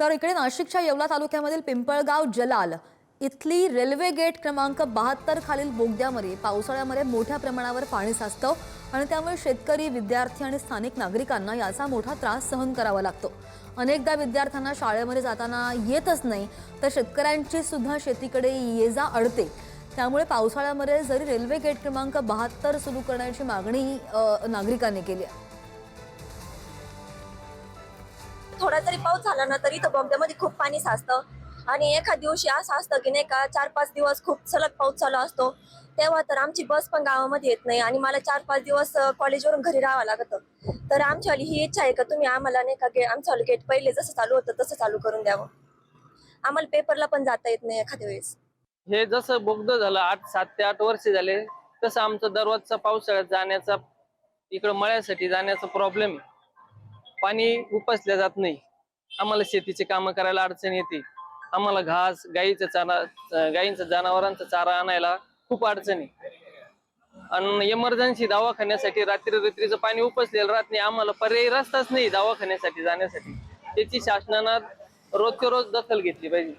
तर इकडे नाशिकच्या येवला तालुक्यामधील पिंपळगाव जलाल इथली रेल्वे गेट क्रमांक 72 खालील बोगद्यामध्ये पावसाळ्यामध्ये मोठ्या प्रमाणावर पाणी साचतं आणि त्यामुळे शेतकरी, विद्यार्थी आणि स्थानिक नागरिकांना याचा मोठा त्रास सहन करावा लागतो। अनेकदा विद्यार्थ्यांना शाळेमध्ये जाताना येतच नाही, तर शेतकऱ्यांची सुद्धा शेतीकडे ये-जा अडते। त्यामुळे पावसाळ्यामध्ये जरी रेल्वे गेट क्रमांक 72 सुरू करण्याची मागणी नागरिकांनी केली आहे। थोडा जरी पाऊस झाला ना तरी तो बोगद्यामध्ये खूप पाणी साचतं आणि एखाद दिवशी असं असतं की नाही का 4-5 दिवस खूप सलग पाऊस चालू असतो, तेव्हा तर आमची बस पण गावामध्ये येत नाही आणि मला 4-5 दिवस कॉलेजवरून घरी राहावं लागतं। तर आमच्यावाली ही इच्छा आहे का तुम्ही आम्हाला नाही का आमचं गेट पहिले जसं चालू होतं तसं चालू करून द्यावं। आम्हाला पेपरला पण जाता येत नाही एखाद्या वेळेस। हे जसं बोगदं झालं 7 ते 8 वर्ष झाले, तसं आमचं दररोजचा पावसाळ्यात जाण्याचा इकडं मळ्यासाठी जाण्याचा प्रॉब्लेम। पाणी उपसल्या जात नाही, आम्हाला शेतीचे कामं करायला अडचण येते। आम्हाला घास, गाईंचा जनावरांचा चारा आणायला खूप अडचण आहे आणि इमर्जन्सी दवाखान्यासाठी रात्रीचं पाणी उपसलेलं राहत नाही। आम्हाला पर्यायी रस्ताच नाही दवाखान्यासाठी जाण्यासाठी। त्याची शासनानं रोजच्या रोज दखल घेतली पाहिजे।